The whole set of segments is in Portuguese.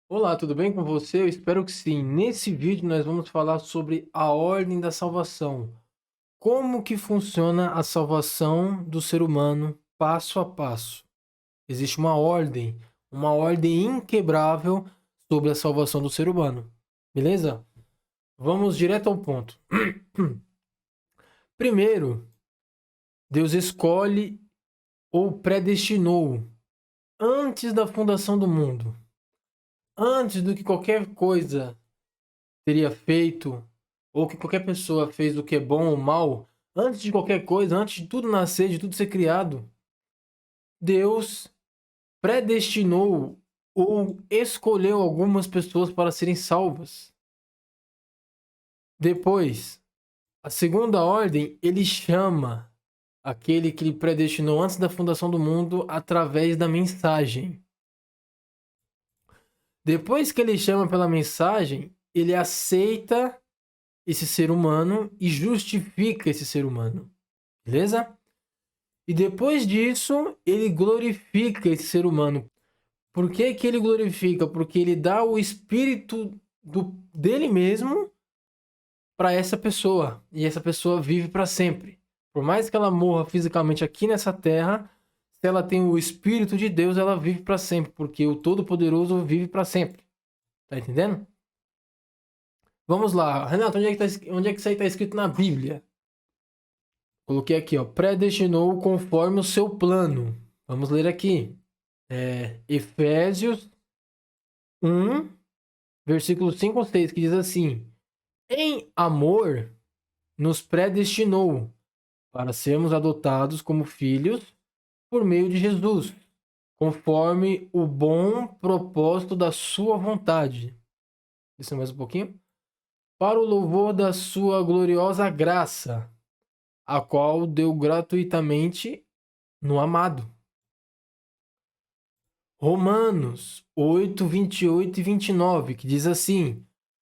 Olá, tudo bem com você? Eu espero que sim. Nesse vídeo nós vamos falar sobre a ordem da salvação. Como que funciona a salvação do ser humano passo a passo? Existe uma ordem inquebrável sobre a salvação do ser humano. Beleza? Vamos direto ao ponto. Primeiro, Deus escolhe ou predestinou antes da fundação do mundo, antes do que qualquer coisa teria feito, ou que qualquer pessoa fez o que é bom ou mal, antes de qualquer coisa, antes de tudo nascer, de tudo ser criado, Deus predestinou ou escolheu algumas pessoas para serem salvas. Depois, a segunda ordem, ele chama aquele que ele predestinou antes da fundação do mundo através da mensagem. Depois que ele chama pela mensagem, ele aceita esse ser humano e justifica esse ser humano. Beleza? E depois disso, ele glorifica esse ser humano. Por que que ele glorifica? Porque ele dá o espírito dele mesmo para essa pessoa. E essa pessoa vive para sempre. Por mais que ela morra fisicamente aqui nessa terra, se ela tem o espírito de Deus, ela vive para sempre. Porque o Todo-Poderoso vive para sempre. Tá entendendo? Vamos lá. Renato, onde é que isso aí está escrito na Bíblia? Coloquei aqui, ó. Predestinou conforme o seu plano. Vamos ler aqui. Efésios 1, versículo 5 ou 6, que diz assim: Em amor nos predestinou para sermos adotados como filhos por meio de Jesus, conforme o bom propósito da sua vontade. Desce mais um pouquinho. Para o louvor da sua gloriosa graça, a qual deu gratuitamente no amado. Romanos 8, 28 e 29, que diz assim: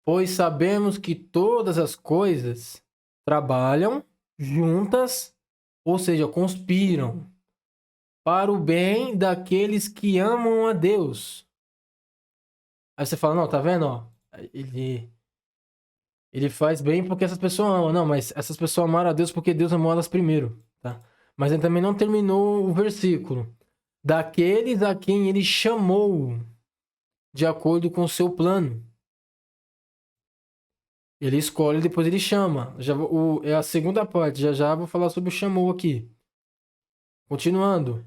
Pois sabemos que todas as coisas trabalham juntas, ou seja, conspiram, para o bem daqueles que amam a Deus. Aí você fala, não, tá vendo? Ó, ele faz bem porque essas pessoas amam. Não, mas essas pessoas amaram a Deus porque Deus amou elas primeiro, tá? Mas ele também não terminou o versículo. Daqueles a quem ele chamou, de acordo com o seu plano. Ele escolhe, depois ele chama. É a segunda parte. Já já vou falar sobre o chamou aqui. Continuando.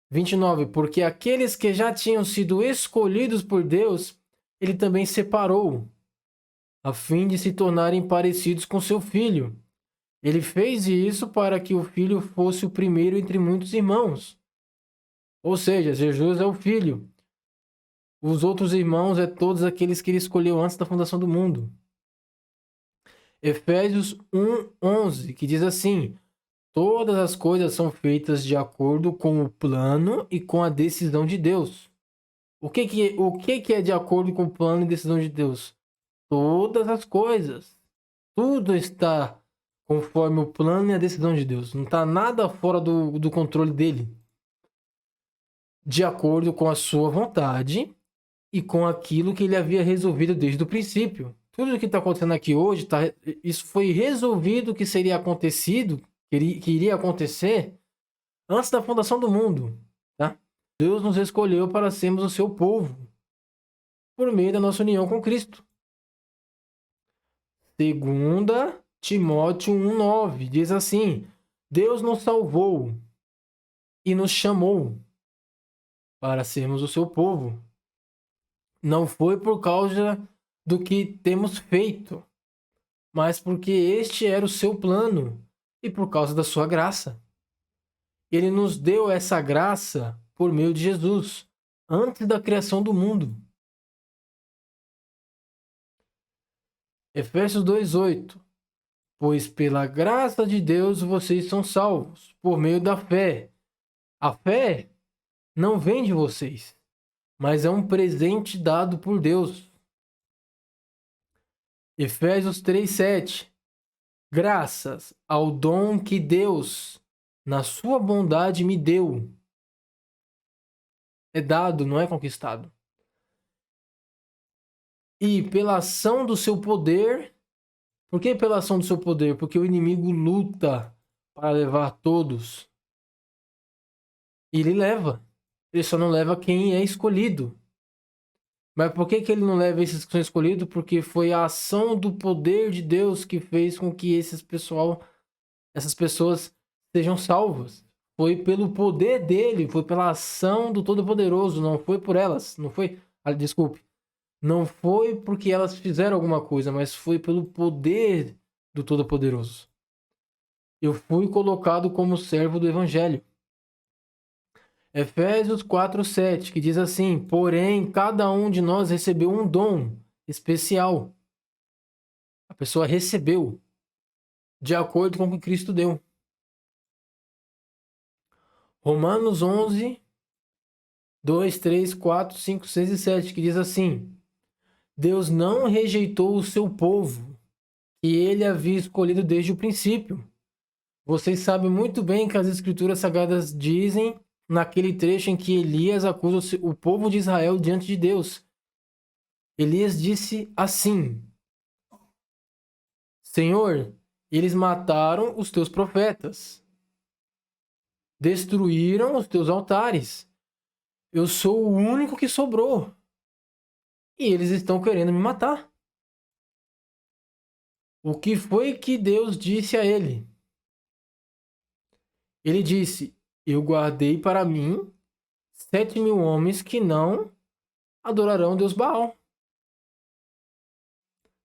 29. Porque aqueles que já tinham sido escolhidos por Deus, ele também separou, a fim de se tornarem parecidos com seu filho. Ele fez isso para que o filho fosse o primeiro entre muitos irmãos. Ou seja, Jesus é o filho. Os outros irmãos é todos aqueles que ele escolheu antes da fundação do mundo. Efésios 1:11, que diz assim: Todas as coisas são feitas de acordo com o plano e com a decisão de Deus. O que é de acordo com o plano e decisão de Deus? Todas as coisas. Tudo está conforme o plano e a decisão de Deus. Não está nada fora do controle dele. De acordo com a sua vontade e com aquilo que ele havia resolvido desde o princípio. Tudo o que está acontecendo aqui hoje, isso foi resolvido que seria acontecido, que iria acontecer antes da fundação do mundo, tá? Deus nos escolheu para sermos o seu povo, por meio da nossa união com Cristo. Segunda Timóteo 1:9 diz assim: Deus nos salvou e nos chamou para sermos o seu povo. Não foi por causa do que temos feito, mas porque este era o seu plano e por causa da sua graça. Ele nos deu essa graça por meio de Jesus, antes da criação do mundo. Efésios 2:8. Pois pela graça de Deus vocês são salvos, por meio da fé. A fé não vem de vocês, mas é um presente dado por Deus. Efésios 3:7. Graças ao dom que Deus, na sua bondade, me deu. É dado, não é conquistado. e pela ação do seu poder. Por que pela ação do seu poder? Porque o inimigo luta para levar todos. E ele leva. Ele só não leva quem é escolhido. Mas por que ele não leva esses que são escolhidos? Porque foi a ação do poder de Deus que fez com que essas pessoas sejam salvas. Foi pelo poder dele, foi pela ação do Todo-Poderoso, não foi por elas, não foi, desculpe, não foi porque elas fizeram alguma coisa, mas foi pelo poder do Todo-Poderoso. Eu fui colocado como servo do Evangelho. Efésios 4:7, que diz assim: porém, cada um de nós recebeu um dom especial. A pessoa recebeu de acordo com o que Cristo deu. Romanos 11, 2, 3, 4, 5, 6 e 7, que diz assim: Deus não rejeitou o seu povo, que ele havia escolhido desde o princípio. Vocês sabem muito bem que as Escrituras Sagradas dizem, naquele trecho em que Elias acusa o povo de Israel diante de Deus. Elias disse assim: Senhor, eles mataram os teus profetas, destruíram os teus altares. Eu sou o único que sobrou. E eles estão querendo me matar. O que foi que Deus disse a ele? Ele disse: eu guardei para mim 7.000 homens que não adorarão Deus Baal.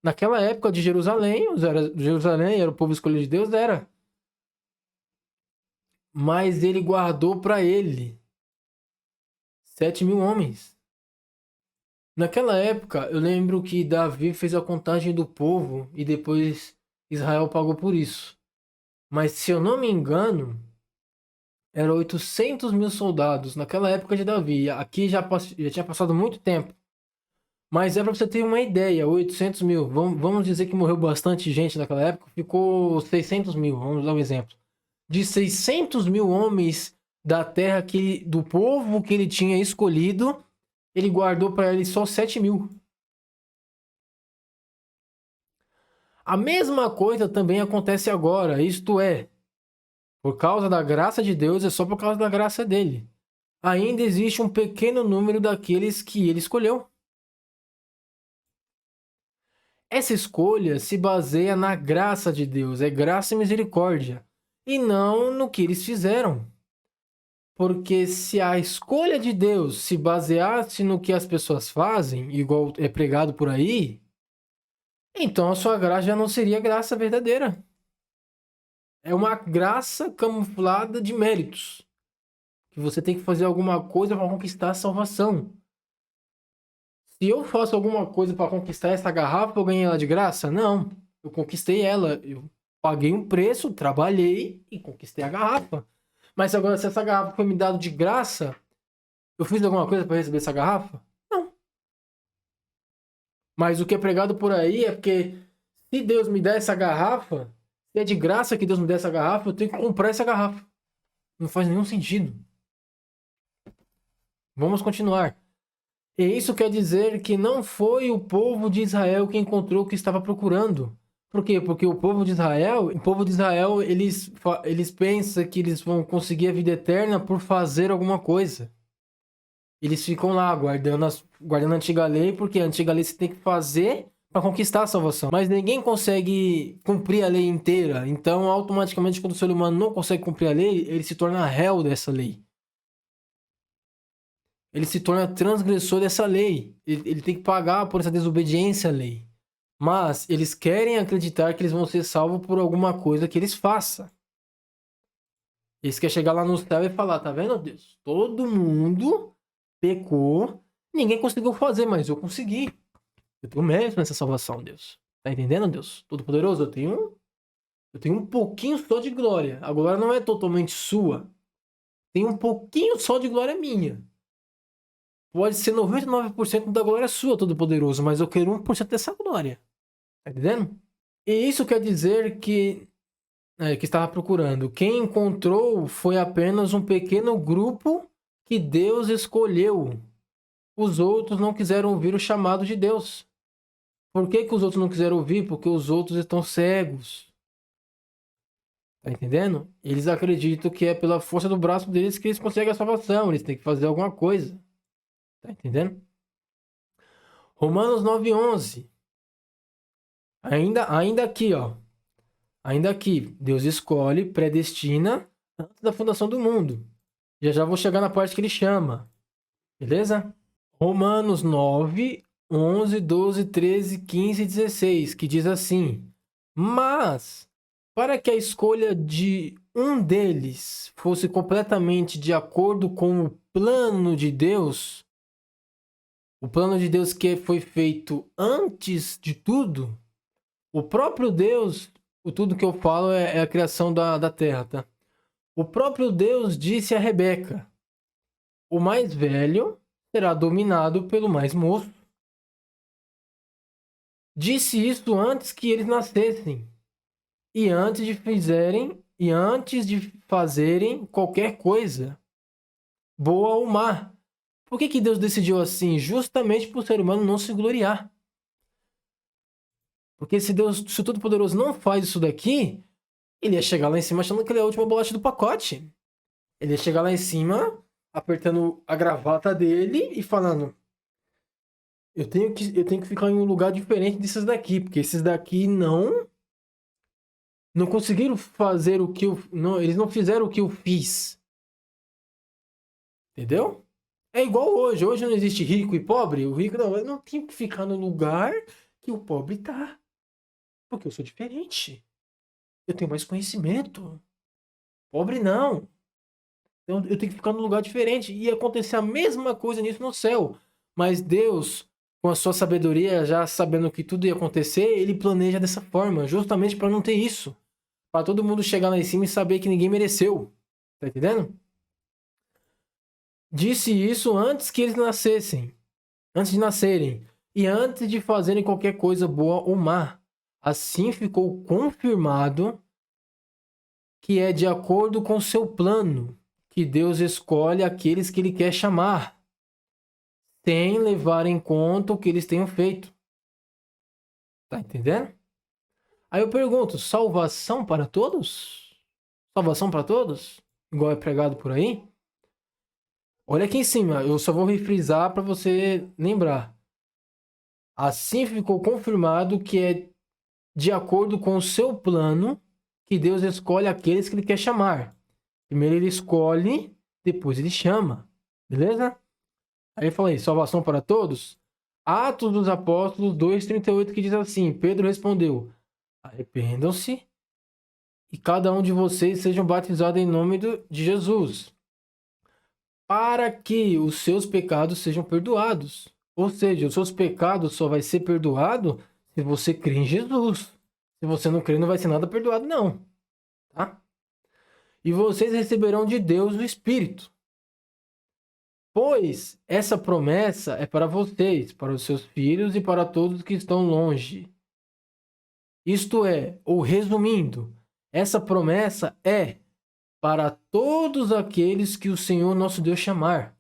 Naquela época de Jerusalém, Jerusalém era o povo escolhido de Deus, era. Mas ele guardou para ele 7.000 homens. Naquela época, eu lembro que Davi fez a contagem do povo e depois Israel pagou por isso. Mas se eu não me engano, eram 800.000 soldados naquela época de Davi. Aqui já tinha passado muito tempo. Mas é para você ter uma ideia, 800.000. Vamos dizer que morreu bastante gente naquela época. Ficou 600.000, vamos dar um exemplo. De 600.000 homens da terra, do povo que ele tinha escolhido, ele guardou para ele só 7.000. A mesma coisa também acontece agora, isto é, por causa da graça de Deus, é só por causa da graça dele. Ainda existe um pequeno número daqueles que ele escolheu. Essa escolha se baseia na graça de Deus, é graça e misericórdia, e não no que eles fizeram. Porque se a escolha de Deus se baseasse no que as pessoas fazem, igual é pregado por aí, então a sua graça já não seria graça verdadeira. É uma graça camuflada de méritos. Que você tem que fazer alguma coisa para conquistar a salvação. Se eu faço alguma coisa para conquistar essa garrafa, eu ganhei ela de graça? Não. Eu conquistei ela. Eu paguei um preço, trabalhei e conquistei a garrafa. Mas agora, se essa garrafa foi me dada de graça, eu fiz alguma coisa para receber essa garrafa? Não. Mas o que é pregado por aí é porque se Deus me der essa garrafa, se é de graça que Deus me der essa garrafa, eu tenho que comprar essa garrafa. Não faz nenhum sentido. Vamos continuar. E isso quer dizer que não foi o povo de Israel que encontrou o que estava procurando. Por quê? Porque o povo de Israel, eles pensam que eles vão conseguir a vida eterna por fazer alguma coisa. Eles ficam lá guardando a antiga lei, porque a antiga lei você tem que fazer para conquistar a salvação. Mas ninguém consegue cumprir a lei inteira. Então, automaticamente, quando o ser humano não consegue cumprir a lei, ele se torna réu dessa lei. Ele se torna transgressor dessa lei. Ele tem que pagar por essa desobediência à lei. Mas eles querem acreditar que eles vão ser salvos por alguma coisa que eles façam. Eles querem chegar lá no céu e falar: tá vendo, Deus? Todo mundo pecou, ninguém conseguiu fazer, mas eu consegui. Eu tenho mérito nessa salvação, Deus. Tá entendendo, Deus? Todo-Poderoso, eu tenho um pouquinho só de glória. A glória não é totalmente sua. Tem um pouquinho só de glória minha. Pode ser 99% da glória sua, Todo-Poderoso, mas eu quero 1% dessa glória. Tá entendendo? E isso quer dizer que estava procurando. Quem encontrou foi apenas um pequeno grupo que Deus escolheu. Os outros não quiseram ouvir o chamado de Deus. Por que os outros não quiseram ouvir? Porque os outros estão cegos. Tá entendendo? Eles acreditam que é pela força do braço deles que eles conseguem a salvação. Eles têm que fazer alguma coisa. Tá entendendo? Romanos 9:11. Ainda aqui, ó. Ainda aqui. Deus escolhe, predestina antes da fundação do mundo. Já vou chegar na parte que ele chama. Beleza? Romanos 9, 11, 12, 13, 15 e 16, que diz assim: Mas, para que a escolha de um deles fosse completamente de acordo com o plano de Deus, o plano de Deus que foi feito antes de tudo, o próprio Deus, tudo que eu falo é a criação da terra, tá? O próprio Deus disse a Rebeca: o mais velho será dominado pelo mais moço. Disse isso antes que eles nascessem e antes de fazerem qualquer coisa, boa ou má. Por que Deus decidiu assim? Justamente para o ser humano não se gloriar. Porque se o Todo-Poderoso não faz isso daqui, ele ia chegar lá em cima achando que ele é a última bolacha do pacote. Ele ia chegar lá em cima, apertando a gravata dele e falando: eu tenho que ficar em um lugar diferente desses daqui, porque esses daqui não conseguiram fazer o que eles não fizeram o que eu fiz. Entendeu? É igual hoje. Hoje não existe rico e pobre. O rico não, eu não tenho que ficar no lugar que o pobre tá. Porque eu sou diferente. Eu tenho mais conhecimento. Pobre não. Então eu tenho que ficar num lugar diferente. E acontecer a mesma coisa nisso no céu. Mas Deus, com a sua sabedoria, já sabendo que tudo ia acontecer, ele planeja dessa forma, justamente para não ter isso. Para todo mundo chegar lá em cima e saber que ninguém mereceu. Tá entendendo? Disse isso antes que eles nascessem. Antes de nascerem. E antes de fazerem qualquer coisa boa ou má. Assim ficou confirmado que é de acordo com seu plano que Deus escolhe aqueles que ele quer chamar, sem levar em conta o que eles tenham feito. Tá entendendo? Aí eu pergunto, salvação para todos? Salvação para todos? Igual é pregado por aí? Olha aqui em cima, eu só vou refrisar para você lembrar. Assim ficou confirmado que é de acordo com o seu plano que Deus escolhe aqueles que ele quer chamar. Primeiro ele escolhe, depois ele chama. Beleza? Aí eu falei, salvação para todos? Atos dos Apóstolos 2:38, que diz assim: Pedro respondeu: arrependam-se e cada um de vocês sejam batizados em nome de Jesus, para que os seus pecados sejam perdoados. Ou seja, os seus pecados só vai ser perdoado se você crer em Jesus. Se você não crer, não vai ser nada perdoado, não. Tá? E vocês receberão de Deus o Espírito. Pois essa promessa é para vocês, para os seus filhos e para todos que estão longe. Isto é, ou resumindo, essa promessa é para todos aqueles que o Senhor nosso Deus chamar.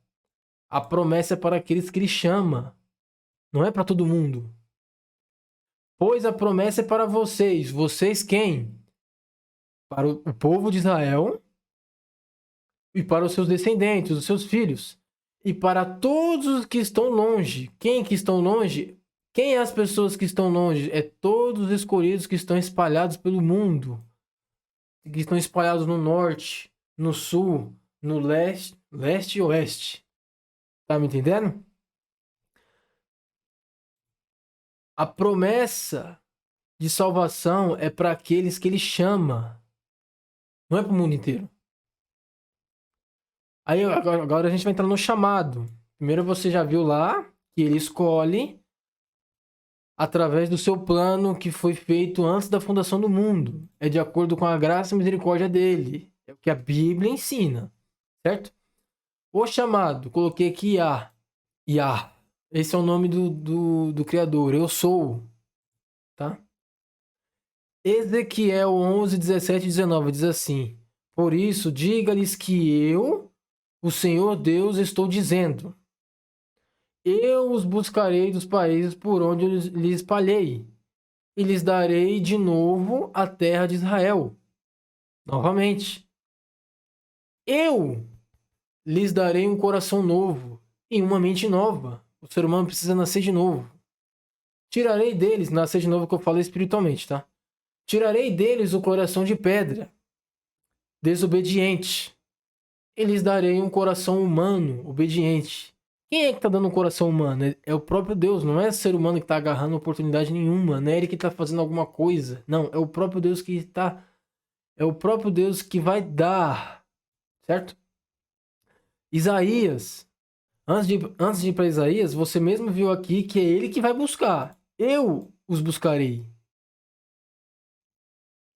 A promessa é para aqueles que ele chama. Não é para todo mundo. Pois a promessa é para vocês. Vocês quem? Para o povo de Israel e para os seus descendentes, os seus filhos. E para todos os que estão longe. Quem que estão longe? Quem é as pessoas que estão longe? É todos os escolhidos que estão espalhados pelo mundo. Que estão espalhados no norte, no sul, no leste e oeste. Tá me entendendo? A promessa de salvação é para aqueles que ele chama. Não é para o mundo inteiro. Aí agora a gente vai entrar no chamado. Primeiro você já viu lá que ele escolhe através do seu plano que foi feito antes da fundação do mundo. É de acordo com a graça e misericórdia dele. É o que a Bíblia ensina. Certo? O chamado, coloquei aqui Yah. Esse é o nome do Criador. Eu sou. Tá? Ezequiel 11, 17 e 19 diz assim: por isso, diga-lhes que eu, o Senhor Deus, estou dizendo: Eu os buscarei dos países por onde eu lhes espalhei, e lhes darei de novo a terra de Israel. Novamente, eu lhes darei um coração novo e uma mente nova. O ser humano precisa nascer de novo. Tirarei deles, nascer de novo que eu falei espiritualmente, tá? Tirarei deles o coração de pedra, desobediente, e lhes darei um coração humano, obediente. Quem é que tá dando um coração humano? É o próprio Deus, não é ser humano que tá agarrando oportunidade nenhuma, não é ele que tá fazendo alguma coisa. Não, é o próprio Deus que tá. É o próprio Deus que vai dar, certo? Isaías. Antes de ir para Isaías, você mesmo viu aqui que é ele que vai buscar. Eu os buscarei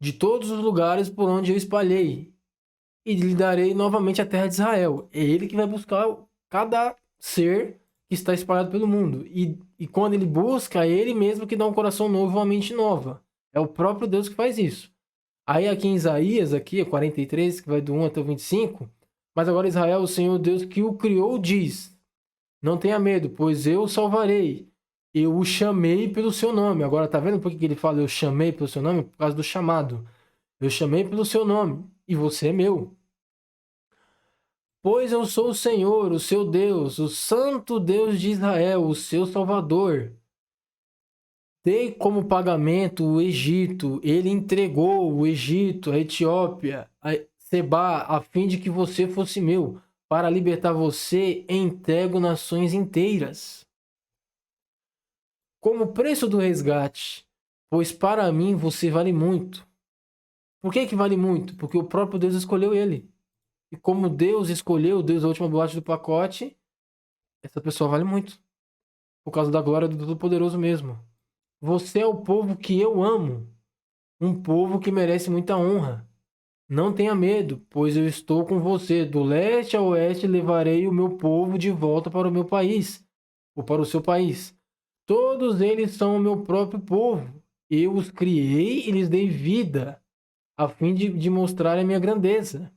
de todos os lugares por onde eu espalhei e lhe darei novamente a terra de Israel. É ele que vai buscar cada ser que está espalhado pelo mundo. E quando ele busca, é ele mesmo que dá um coração novo, uma mente nova. É o próprio Deus que faz isso. Aí aqui em Isaías, aqui, 43, que vai do 1 até o 25, mas agora Israel, o Senhor Deus que o criou, diz: não tenha medo, pois eu o salvarei. Eu o chamei pelo seu nome. Agora, tá vendo por que ele fala eu chamei pelo seu nome? Por causa do chamado. Eu chamei pelo seu nome e você é meu. Pois eu sou o Senhor, o seu Deus, o Santo Deus de Israel, o seu Salvador. Dei como pagamento o Egito. Ele entregou o Egito, a Etiópia, a Seba, a fim de que você fosse meu. Para libertar você, entrego nações inteiras. Como preço do resgate, pois para mim você vale muito. Por que vale muito? Porque o próprio Deus escolheu ele. E como Deus escolheu, Deus é a última bolacha do pacote, essa pessoa vale muito. Por causa da glória do Todo-Poderoso mesmo. Você é o povo que eu amo. Um povo que merece muita honra. Não tenha medo, pois eu estou com você. Do leste a oeste levarei o meu povo de volta para o meu país, ou para o seu país. Todos eles são o meu próprio povo. Eu os criei e lhes dei vida, a fim de mostrar a minha grandeza.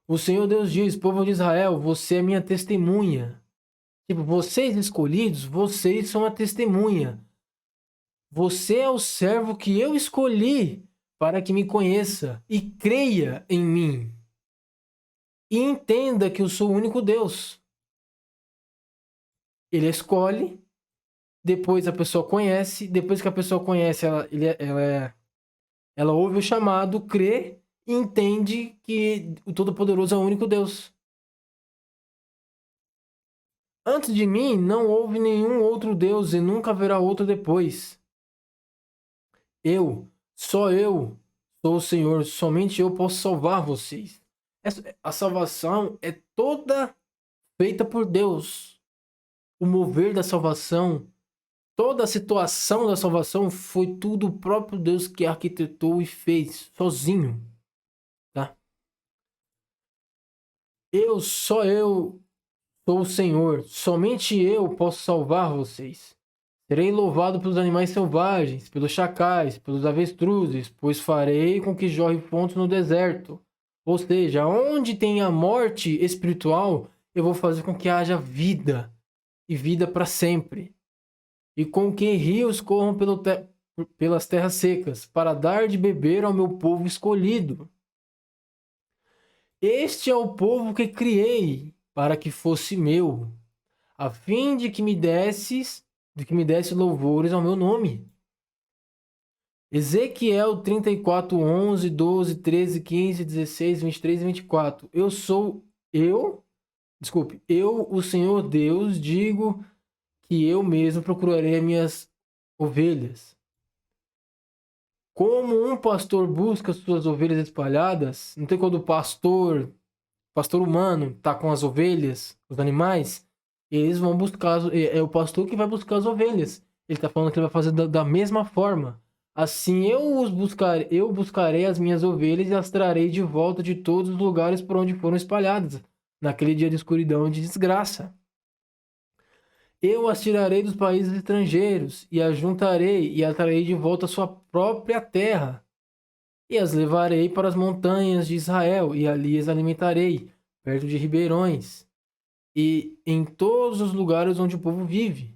O Senhor Deus diz, povo de Israel, você é minha testemunha. Tipo, vocês escolhidos, vocês são a testemunha. Você é o servo que eu escolhi para que me conheça e creia em mim. E entenda que eu sou o único Deus. Ele escolhe, depois a pessoa conhece, depois que a pessoa conhece, ela ouve o chamado, crê e entende que o Todo-Poderoso é o único Deus. Antes de mim não houve nenhum outro Deus e nunca haverá outro depois. Só eu, sou o Senhor, somente eu posso salvar vocês. A salvação é toda feita por Deus. O mover da salvação, toda a situação da salvação foi tudo o próprio Deus que arquitetou e fez sozinho, tá? Só eu sou o Senhor, somente eu posso salvar vocês. Serei louvado pelos animais selvagens, pelos chacais, pelos avestruzes, pois farei com que jorre fontes no deserto. Ou seja, onde tem a morte espiritual, eu vou fazer com que haja vida, e vida para sempre. E com que rios corram pelas terras secas, para dar de beber ao meu povo escolhido. Este é o povo que criei, para que fosse meu, a fim de que me desse louvores ao meu nome. Ezequiel 34, 11, 12, 13, 15, 16, 23 e 24. Eu, o Senhor Deus, digo que eu mesmo procurarei as minhas ovelhas. Como um pastor busca suas ovelhas espalhadas, não tem quando o pastor humano tá com as ovelhas, os animais, eles vão buscar, é o pastor que vai buscar as ovelhas. Ele tá falando que ele vai fazer da mesma forma. Assim eu buscarei as minhas ovelhas e as trarei de volta de todos os lugares por onde foram espalhadas, naquele dia de escuridão e de desgraça. Eu as tirarei dos países estrangeiros e as juntarei e as trarei de volta à sua própria terra. E as levarei para as montanhas de Israel e ali as alimentarei, perto de ribeirões. e em todos os lugares onde o povo vive.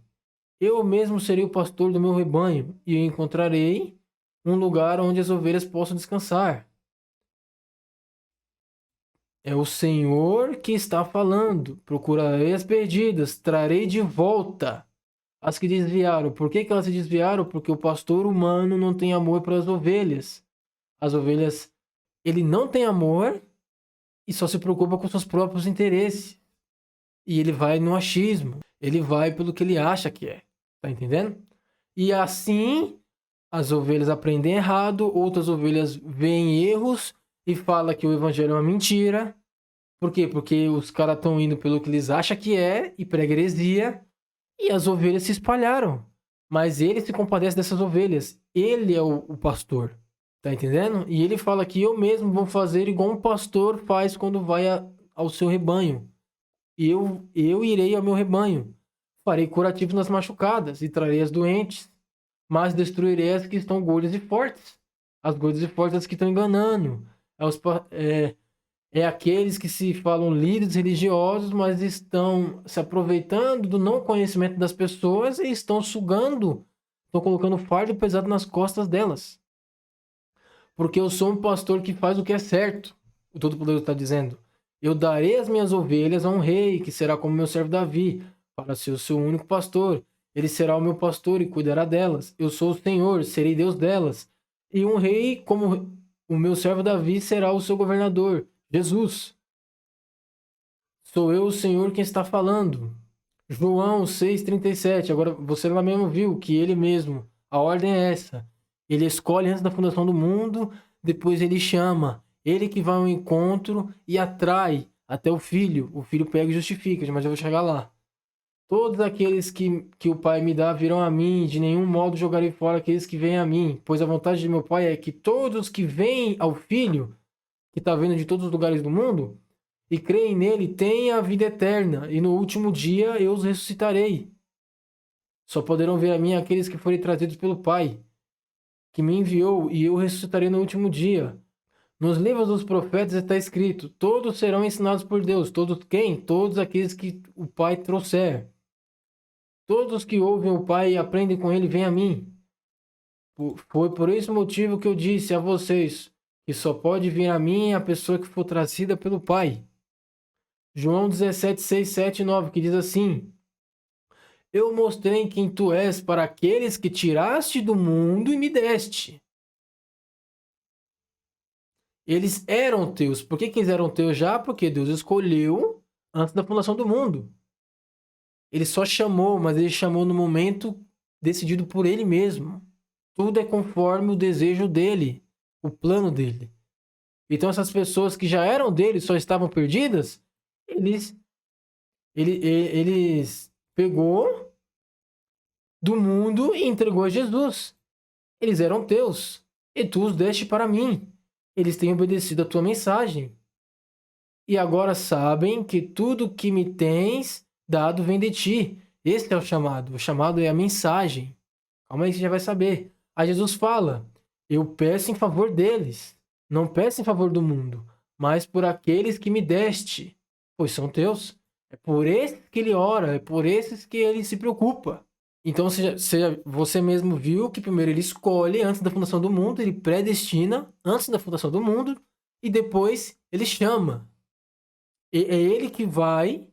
Eu mesmo serei o pastor do meu rebanho, e eu encontrarei um lugar onde as ovelhas possam descansar. É o Senhor que está falando. Procurarei as perdidas, trarei de volta as que desviaram. Por que elas se desviaram? Porque o pastor humano não tem amor pelas ovelhas. As ovelhas, ele não tem amor e só se preocupa com seus próprios interesses. E ele vai no achismo. Ele vai pelo que ele acha que é. Tá entendendo? E assim, as ovelhas aprendem errado, outras ovelhas veem erros e falam que o evangelho é uma mentira. Por quê? Porque os caras estão indo pelo que eles acham que é e prega heresia, e as ovelhas se espalharam. Mas ele se compadece dessas ovelhas. Ele é o pastor. Tá entendendo? E ele fala que eu mesmo vou fazer igual um pastor faz quando vai ao seu rebanho. Eu irei ao meu rebanho. Farei curativos nas machucadas e trarei as doentes, mas destruirei as que estão gordas e fortes. As gordas e fortes as que estão enganando. É aqueles que se falam líderes religiosos, mas estão se aproveitando do não conhecimento das pessoas e estão sugando, estão colocando fardo pesado nas costas delas. Porque eu sou um pastor que faz o que é certo. O Todo-Poderoso está dizendo: eu darei as minhas ovelhas a um rei, que será como meu servo Davi, para ser o seu único pastor. Ele será o meu pastor e cuidará delas. Eu sou o Senhor, serei Deus delas. E um rei, como o meu servo Davi, será o seu governador. Jesus. Sou eu, o Senhor, quem está falando. João 6,37. Agora, você lá mesmo viu que ele mesmo, a ordem é essa. Ele escolhe antes da fundação do mundo, depois ele chama. Ele que vai ao encontro e atrai até o filho. O filho pega e justifica, mas eu vou chegar lá. Todos aqueles que o Pai me dá virão a mim, de nenhum modo jogarei fora aqueles que vêm a mim, pois a vontade de meu Pai é que todos que vêm ao Filho, que está vindo de todos os lugares do mundo, e creem nele, tenham a vida eterna, e no último dia eu os ressuscitarei. Só poderão ver a mim aqueles que forem trazidos pelo Pai, que me enviou, e eu ressuscitarei no último dia. Nos livros dos profetas está escrito: todos serão ensinados por Deus. Todos quem? Todos aqueles que o Pai trouxer. Todos que ouvem o Pai e aprendem com ele, vêm a mim. Foi por esse motivo que eu disse a vocês que só pode vir a mim a pessoa que for trazida pelo Pai. João 17, 6, 7 e 9, que diz assim: eu mostrei quem tu és para aqueles que tiraste do mundo e me deste. Eles eram teus. Por que eles eram teus já? Porque Deus escolheu antes da fundação do mundo. Ele só chamou, mas ele chamou no momento decidido por ele mesmo. Tudo é conforme o desejo dele, o plano dele. Então essas pessoas que já eram dele, só estavam perdidas, eles pegou do mundo e entregou a Jesus. Eles eram teus, e tu os deste para mim. Eles têm obedecido a tua mensagem. E agora sabem que tudo que me tens dado vem de ti. Esse é o chamado. O chamado é a mensagem. Calma aí, você já vai saber. Aí Jesus fala: eu peço em favor deles. Não peço em favor do mundo, mas por aqueles que me deste, pois são teus. É por esses que ele ora, é por esses que ele se preocupa. Então você mesmo viu que primeiro ele escolhe antes da fundação do mundo, ele predestina antes da fundação do mundo, e depois ele chama. É ele que vai,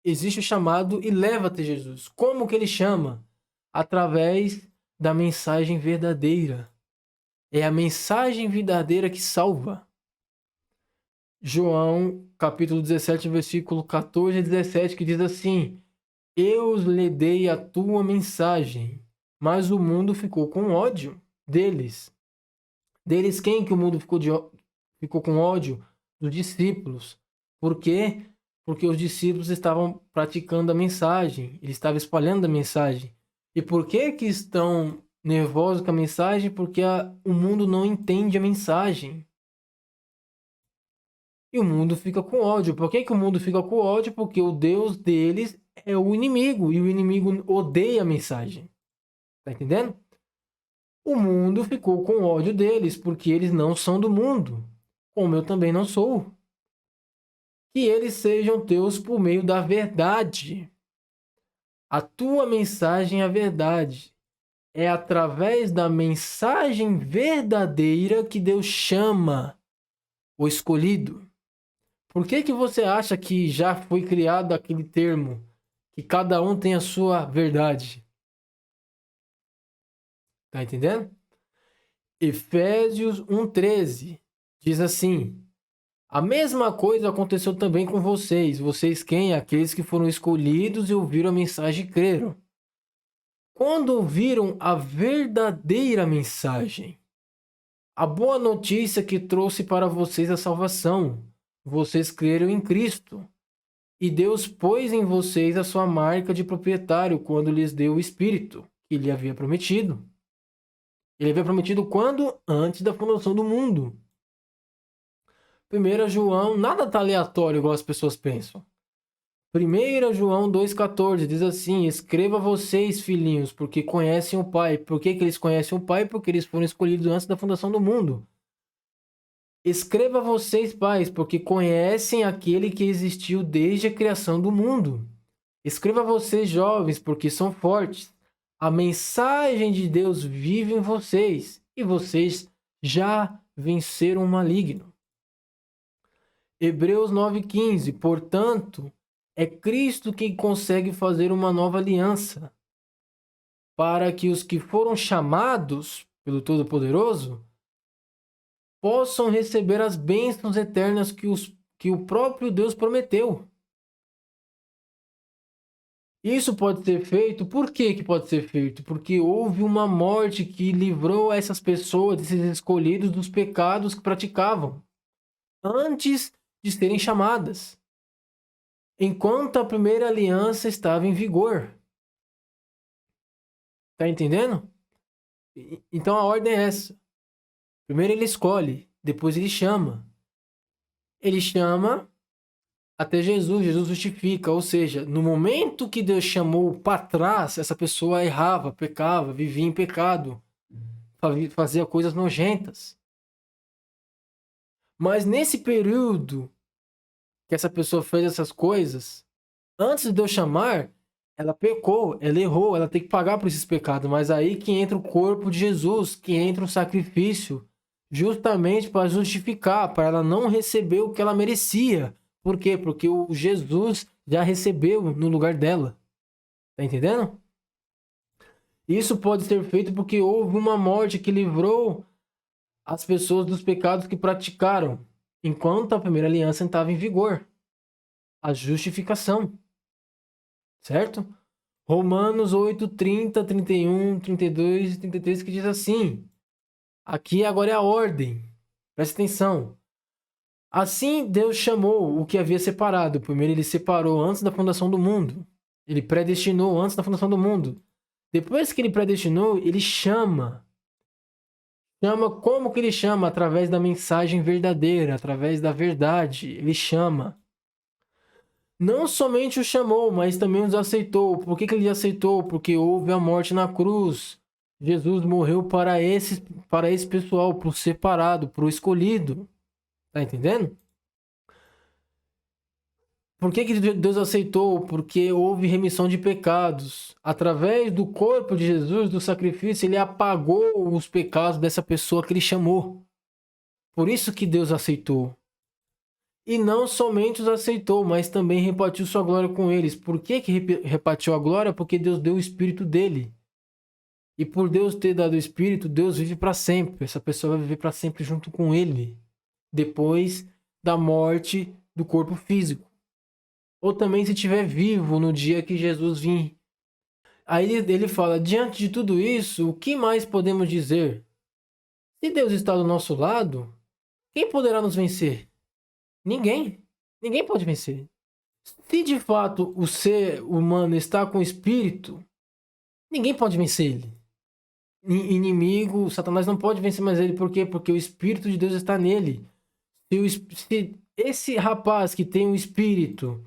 existe o chamado e leva até Jesus. Como que ele chama? Através da mensagem verdadeira. É a mensagem verdadeira que salva. João, capítulo 17, versículo 14 e 17, que diz assim: eu lhe dei a tua mensagem, mas o mundo ficou com ódio deles. Deles quem que o mundo ficou com ódio? Dos discípulos. Por quê? Porque os discípulos estavam praticando a mensagem, eles estavam espalhando a mensagem. E por que que estão nervosos com a mensagem? Porque o mundo não entende a mensagem. E o mundo fica com ódio. Por que que o mundo fica com ódio? Porque o Deus deles é o inimigo, e o inimigo odeia a mensagem. Tá entendendo? O mundo ficou com ódio deles, porque eles não são do mundo, como eu também não sou. que eles sejam teus por meio da verdade. A tua mensagem é a verdade. É através da mensagem verdadeira que Deus chama o escolhido. Por que que você acha que já foi criado aquele termo, que cada um tem a sua verdade? Tá entendendo? Efésios 1:13 diz assim: a mesma coisa aconteceu também com vocês. Vocês quem? Aqueles que foram escolhidos e ouviram a mensagem e creram. Quando ouviram a verdadeira mensagem, a boa notícia que trouxe para vocês a salvação, vocês creram em Cristo. E Deus pôs em vocês a sua marca de proprietário quando lhes deu o Espírito que lhe havia prometido. Ele havia prometido quando? Antes da fundação do mundo. 1 João, nada tá aleatório igual as pessoas pensam. 1 João 2,14 diz assim: escreva vocês, filhinhos, porque conhecem o Pai. Por que que eles conhecem o Pai? Porque eles foram escolhidos antes da fundação do mundo. Escreva vocês, pais, porque conhecem aquele que existiu desde a criação do mundo. Escreva vocês, jovens, porque são fortes. A mensagem de Deus vive em vocês e vocês já venceram o maligno. Hebreus 9,15. Portanto, é Cristo quem consegue fazer uma nova aliança, para que os que foram chamados pelo Todo-Poderoso possam receber as bênçãos eternas que o próprio Deus prometeu. Isso pode ser feito, por que pode ser feito? Porque houve uma morte que livrou essas pessoas, esses escolhidos, dos pecados que praticavam, antes de serem chamadas, enquanto a primeira aliança estava em vigor. Tá entendendo? Então a ordem é essa. Primeiro ele escolhe, depois ele chama. Ele chama até Jesus, Jesus justifica. Ou seja, no momento que Deus chamou para trás, essa pessoa errava, pecava, vivia em pecado, fazia coisas nojentas. Mas nesse período que essa pessoa fez essas coisas, antes de Deus chamar, ela pecou, ela errou, ela tem que pagar por esses pecados. Mas aí que entra o corpo de Jesus, que entra o sacrifício, justamente para justificar, para ela não receber o que ela merecia. Por quê? Porque o Jesus já recebeu no lugar dela. Tá entendendo? Isso pode ser feito porque houve uma morte que livrou as pessoas dos pecados que praticaram, enquanto a primeira aliança estava em vigor. A justificação. Certo? Romanos 8, 30, 31, 32 e 33 que diz assim. Aqui agora é a ordem. Presta atenção. Assim Deus chamou o que havia separado. Primeiro ele separou antes da fundação do mundo. Ele predestinou antes da fundação do mundo. Depois que ele predestinou, ele chama. Chama como que ele chama? Através da mensagem verdadeira, através da verdade. Ele chama. Não somente os chamou, mas também os aceitou. Por que ele aceitou? Porque houve a morte na cruz. Jesus morreu para esse pessoal, para o separado, para o escolhido. Tá entendendo? Por que Deus aceitou? Porque houve remissão de pecados. Através do corpo de Jesus, do sacrifício, ele apagou os pecados dessa pessoa que ele chamou. Por isso que Deus aceitou. E não somente os aceitou, mas também repartiu sua glória com eles. Por que repartiu a glória? Porque Deus deu o Espírito dele. E por Deus ter dado o Espírito, Deus vive para sempre. Essa pessoa vai viver para sempre junto com ele. Depois da morte do corpo físico. Ou também se estiver vivo no dia que Jesus vir. Aí ele fala, diante de tudo isso, o que mais podemos dizer? Se Deus está do nosso lado, quem poderá nos vencer? Ninguém. Ninguém pode vencer. Se de fato o ser humano está com o espírito, ninguém pode vencer ele. Inimigo, Satanás não pode vencer mais ele. Por quê? Porque o Espírito de Deus está nele. Se esse rapaz que tem o Espírito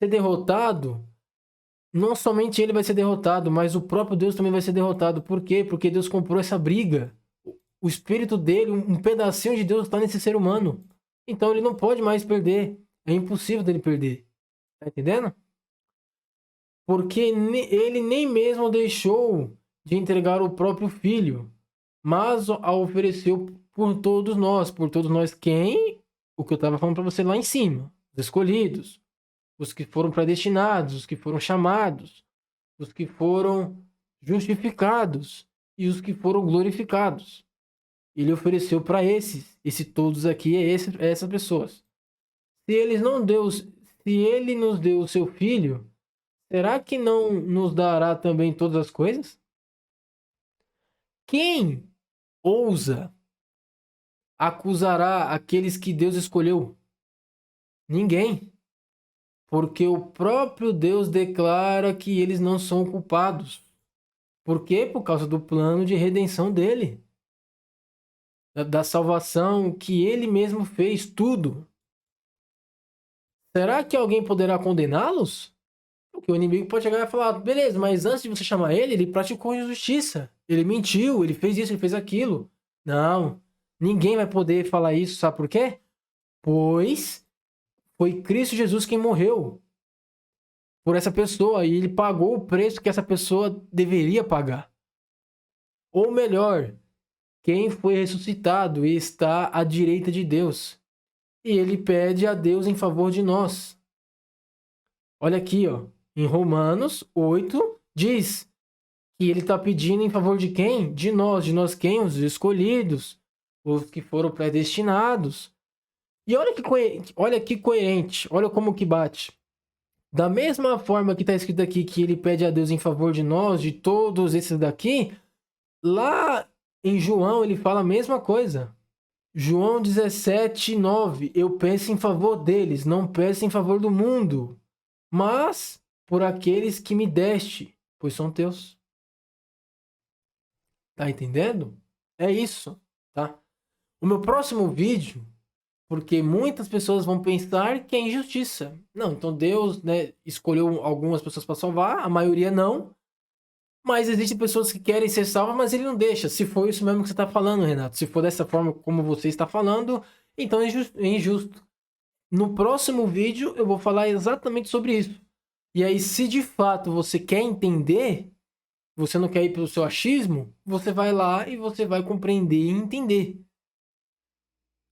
ser derrotado, não somente ele vai ser derrotado, mas o próprio Deus também vai ser derrotado. Por quê? Porque Deus comprou essa briga. O Espírito dele, um pedacinho de Deus está nesse ser humano. Então ele não pode mais perder. É impossível dele perder. Tá entendendo? Porque ele nem mesmo deixou de entregar o próprio filho, mas a ofereceu por todos nós. Por todos nós quem? O que eu estava falando para você lá em cima. Os escolhidos, os que foram predestinados, os que foram chamados, os que foram justificados e os que foram glorificados. Ele ofereceu para esse todos aqui, essas pessoas. Se eles não deu, se ele nos deu o seu filho, será que não nos dará também todas as coisas? Quem ousa acusará aqueles que Deus escolheu? Ninguém. Porque o próprio Deus declara que eles não são culpados. Por quê? Por causa do plano de redenção dele. Da salvação que ele mesmo fez, tudo. Será que alguém poderá condená-los? Porque o inimigo pode chegar e falar, beleza, mas antes de você chamar ele, ele praticou injustiça. Ele mentiu, ele fez isso, ele fez aquilo. Não, ninguém vai poder falar isso, sabe por quê? Pois foi Cristo Jesus quem morreu por essa pessoa e ele pagou o preço que essa pessoa deveria pagar. Ou melhor, quem foi ressuscitado e está à direita de Deus. E ele pede a Deus em favor de nós. Olha aqui, ó. Em Romanos 8, diz que ele está pedindo em favor de quem? De nós. De nós quem? Os escolhidos. Os que foram predestinados. E olha que coerente. Olha como que bate. Da mesma forma que está escrito aqui que ele pede a Deus em favor de nós, de todos esses daqui, lá em João ele fala a mesma coisa. João 17, 9. Eu peço em favor deles, não peço em favor do mundo, mas por aqueles que me deste, pois são teus. Tá entendendo? É isso, tá? O meu próximo vídeo, porque muitas pessoas vão pensar que é injustiça. Não, então Deus, né, escolheu algumas pessoas para salvar, a maioria não. Mas existem pessoas que querem ser salvas, mas ele não deixa. Se for isso mesmo que você está falando, Renato, se for dessa forma como você está falando, então é injusto. No próximo vídeo eu vou falar exatamente sobre isso. E aí, se de fato você quer entender, você não quer ir pelo seu achismo, você vai lá e você vai compreender e entender.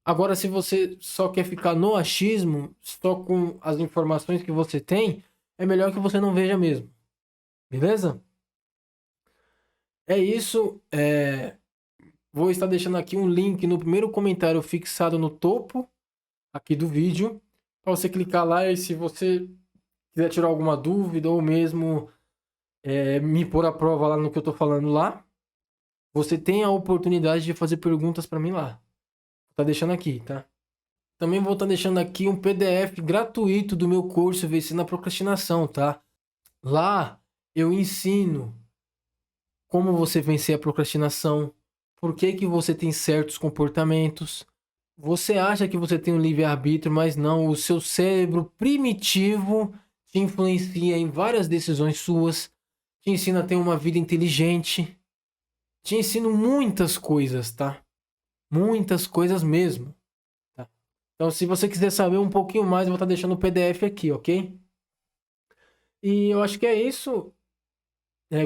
Agora, se você só quer ficar no achismo, só com as informações que você tem, é melhor que você não veja mesmo. Beleza? É isso. Vou estar deixando aqui um link no primeiro comentário fixado no topo aqui do vídeo, para você clicar lá e se você quiser tirar alguma dúvida ou mesmo me pôr à prova lá no que eu estou falando lá, você tem a oportunidade de fazer perguntas para mim lá. Vou estar deixando aqui, tá? Também vou estar deixando aqui um PDF gratuito do meu curso Vencendo a Procrastinação, tá? Lá eu ensino como você vencer a procrastinação, por que você tem certos comportamentos. Você acha que você tem um livre-arbítrio, mas não, o seu cérebro primitivo te influencia em várias decisões suas, te ensina a ter uma vida inteligente, te ensino muitas coisas, tá? Muitas coisas mesmo. Tá? Então, se você quiser saber um pouquinho mais, eu vou estar deixando o PDF aqui, ok? E eu acho que é isso.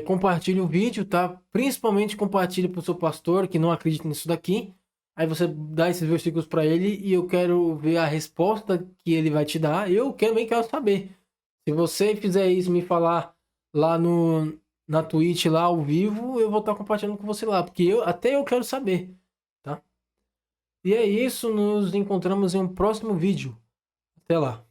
Compartilhe o vídeo, tá? Principalmente compartilhe para o seu pastor que não acredita nisso daqui. Aí você dá esses versículos para ele e eu quero ver a resposta que ele vai te dar. Eu também quero saber. Se você fizer isso, me falar lá na Twitch, lá ao vivo, eu vou estar compartilhando com você lá, porque eu quero saber, tá? E é isso, nos encontramos em um próximo vídeo. Até lá.